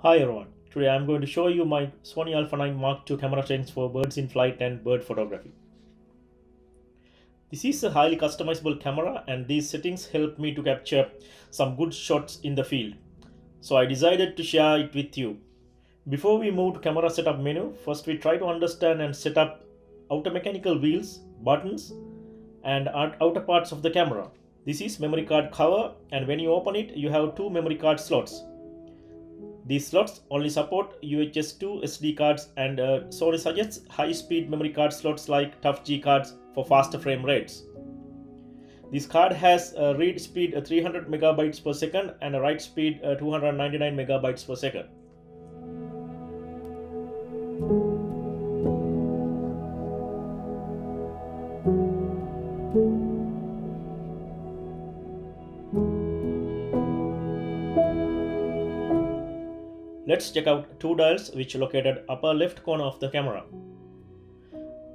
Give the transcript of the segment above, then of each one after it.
Hi everyone. Today I'm going to show you my Sony Alpha 9 Mark II camera settings for birds in flight and bird photography. This is a highly customizable camera and these settings help me to capture some good shots in the field. So I decided to share it with you. Before we move to camera setup menu, first we try to understand and set up outer mechanical wheels, buttons and outer parts of the camera. This is memory card cover and when you open it you have two memory card slots. These slots only support UHS-2 SD cards and Sony suggests high-speed memory card slots like TUF-G cards for faster frame rates. This card has a read speed 300 megabytes per second and a write speed 299 megabytes per second. Let's check out two dials which are located upper left corner of the camera.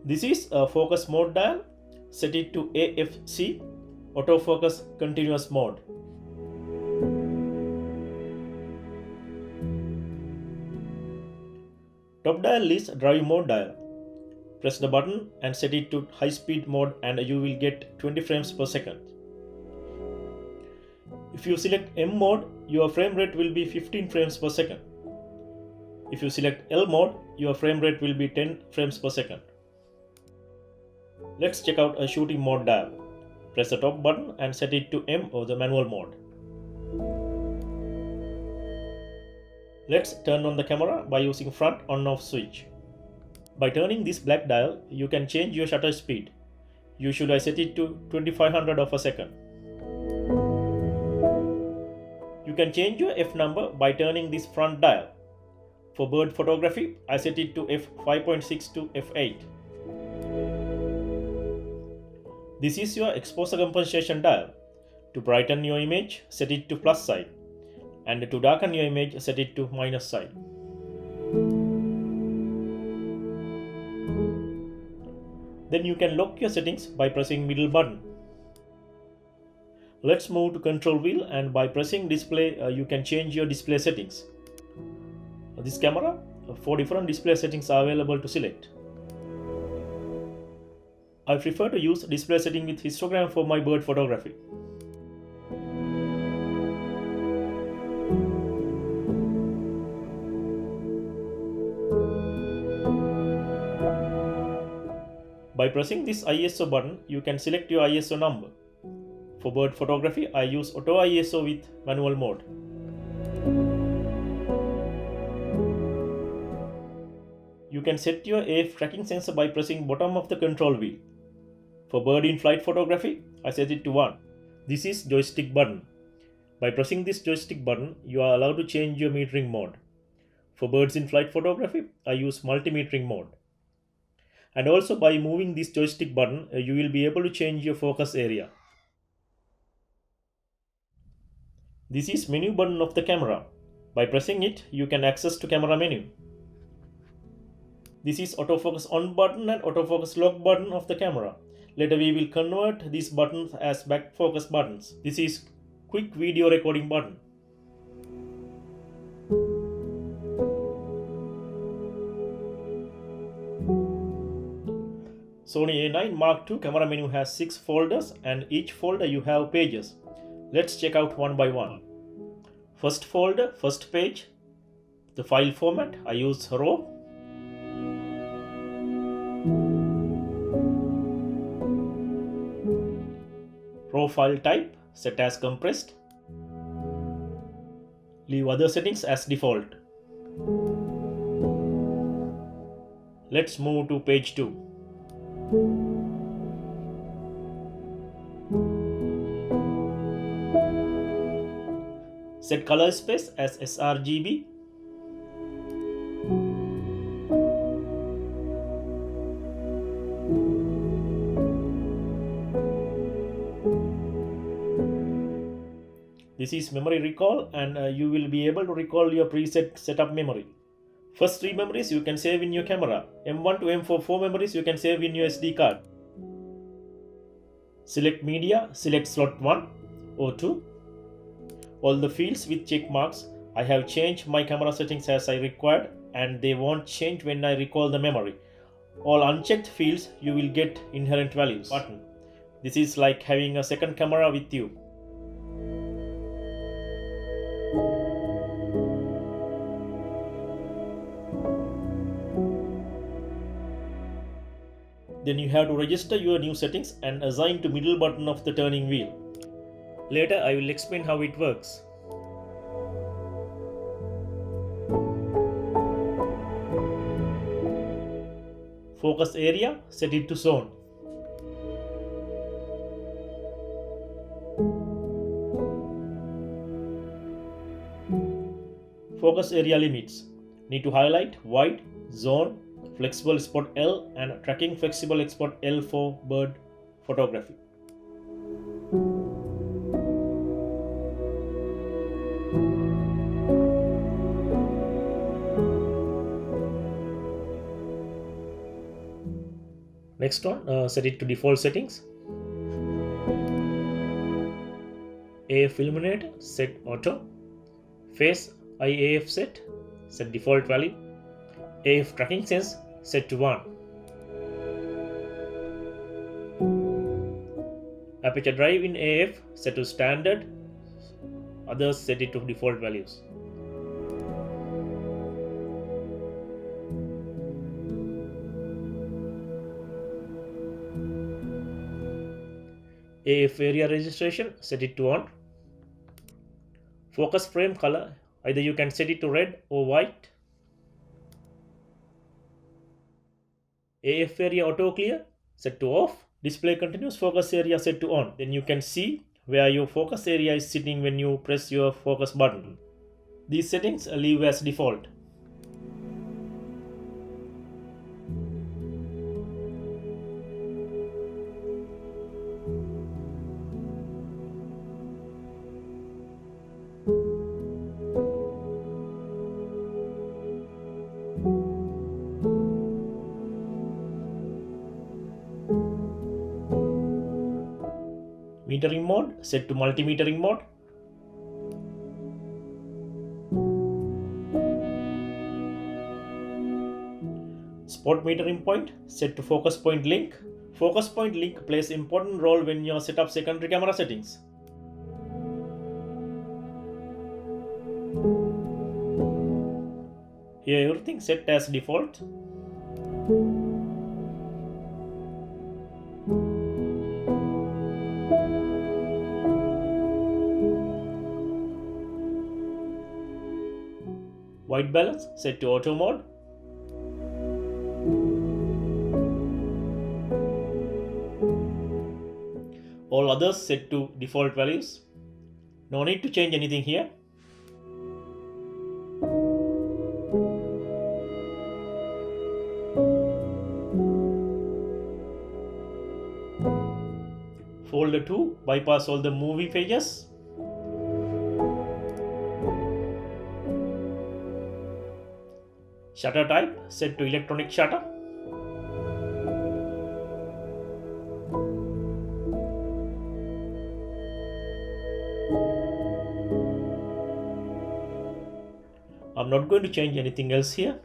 This is a focus mode dial. Set it to AFC, autofocus continuous mode. Top dial is drive mode dial. Press the button and set it to high speed mode and you will get 20 frames per second. If you select M mode, your frame rate will be 15 frames per second. If you select L mode, your frame rate will be 10 frames per second. Let's check out a shooting mode dial. Press the top button and set it to M or the manual mode. Let's turn on the camera by using front on-off switch. By turning this black dial, you can change your shutter speed. Usually I set it to 2500 of a second. You can change your F number by turning this front dial. For bird photography, I set it to f5.6 to f8. This is your exposure compensation dial. To brighten your image, set it to plus side. And to darken your image, set it to minus side. Then you can lock your settings by pressing middle button. Let's move to control wheel and by pressing display, you can change your display settings. This camera, 4 different display settings are available to select. I prefer to use display setting with histogram for my bird photography. By pressing this ISO button, you can select your ISO number. For bird photography, I use auto ISO with manual mode. You can set your AF tracking sensor by pressing bottom of the control wheel. For bird in flight photography, I set it to 1. This is joystick button. By pressing this joystick button, you are allowed to change your metering mode. For birds in flight photography, I use multi-metering mode. And also by moving this joystick button, you will be able to change your focus area. This is menu button of the camera. By pressing it, you can access to camera menu. This is autofocus on button and autofocus lock button of the camera. Later we will convert these buttons as back focus buttons. This is quick video recording button. Sony A9 Mark II camera menu has 6 folders and each folder you have pages. Let's check out one by one. First folder, first page. The file format, I use RAW. RAW file type, set as compressed. Leave other settings as default. Let's move to page 2. Set color space as sRGB. This is memory recall and you will be able to recall your preset setup memory. First 3 memories you can save in your camera. M1 to M4 4 memories you can save in your SD card. Select media, select slot 1 or 2. All the fields with check marks I have changed my camera settings as I required, and they won't change when I recall the memory. All unchecked fields you will get inherent values button. This is like having a second camera with you. Then you have to register your new settings and assign to middle button of the turning wheel. Later I will explain how it works. Focus area, set it to zone. Focus area limits. Need to highlight wide, zone, flexible spot L and tracking flexible export L for bird photography. Next one, set it to default settings. AF illuminator, set auto. Face IAF set default value. AF tracking sense, set to 1. Aperture drive in AF, set to standard. Others set it to default values. AF area registration, set it to on. Focus frame color, either you can set it to red or white. AF area auto clear, set to off. Display continuous focus area, set to on. Then you can see where your focus area is sitting when you press your focus button. These settings leave as default. Metering mode, set to multi-metering mode. Spot metering point, set to focus point link. Focus point link plays important role when you set up secondary camera settings. Here everything set as default. White balance, set to auto mode. All others set to default values. No need to change anything here. Folder 2, bypass all the movie pages. Shutter type, set to electronic shutter. I'm not going to change anything else here.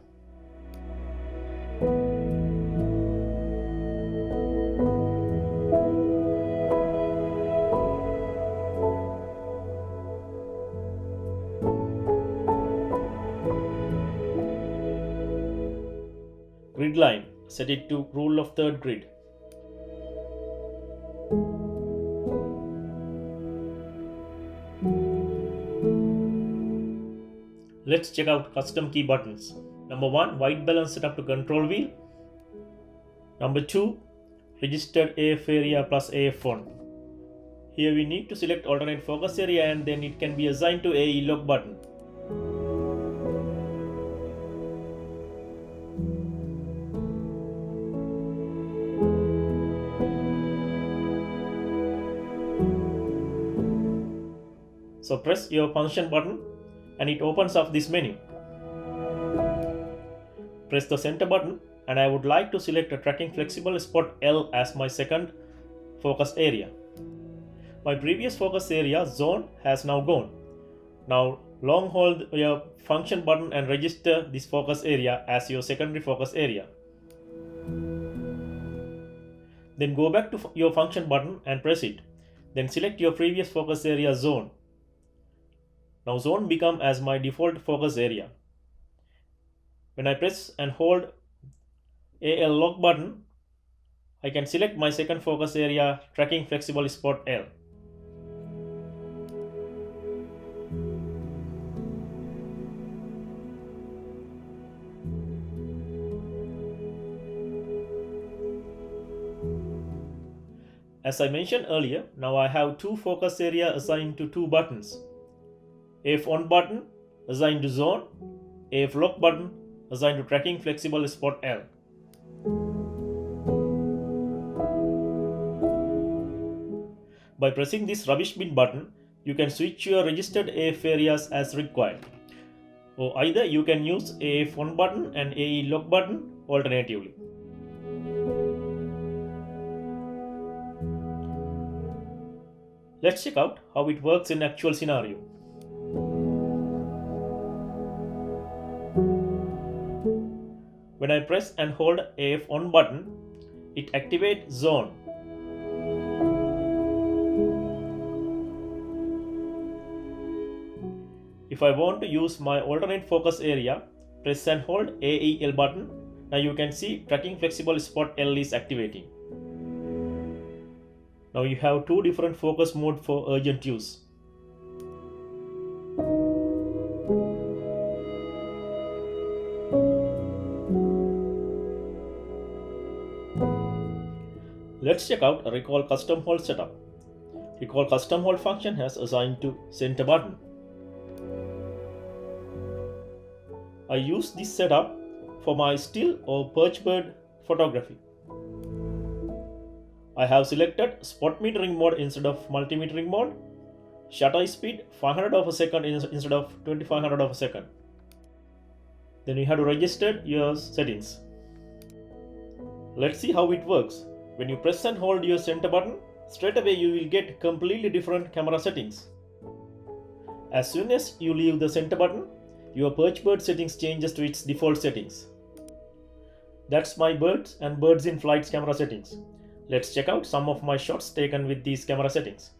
Grid line, set it to rule of third grid. Let's check out custom key buttons. Number 1, white balance setup to control wheel. Number 2, registered AF area plus AF font. Here we need to select alternate focus area and then it can be assigned to AE lock button. So press your function button and it opens up this menu. Press the center button and I would like to select a tracking flexible spot L as my second focus area. My previous focus area zone has now gone. Now Long hold your function button and register this focus area as your secondary focus area. Then go back to your function button and press it. Then select your previous focus area zone. Now zone become as my default focus area. When I press and hold AL lock button, I can select my second focus area, tracking flexible spot L. As I mentioned earlier, now I have two focus area assigned to two buttons. AF on button assigned to zone, AF lock button assigned to tracking flexible spot L. By pressing this rubbish bin button, you can switch your registered AF areas as required. Or either you can use AF on button and AE lock button alternatively. Let's check out how it works in actual scenario. When I press and hold AF on button, it activates zone. If I want to use my alternate focus area, press and hold AEL button. Now you can see tracking flexible spot L is activating. Now you have two different focus mode for urgent use. Let's check out a recall custom hold setup. Recall custom hold function has assigned to center button. I use this setup for my still or perch bird photography. I have selected spot metering mode instead of multimetering mode, shutter speed 500 of a second instead of 2500 of a second. Then you have to register your settings. Let's see how it works. When you press and hold your center button, straight away you will get completely different camera settings. As soon as you leave the center button, your perch bird settings changes to its default settings. That's my birds and birds in flights camera settings. Let's check out some of my shots taken with these camera settings.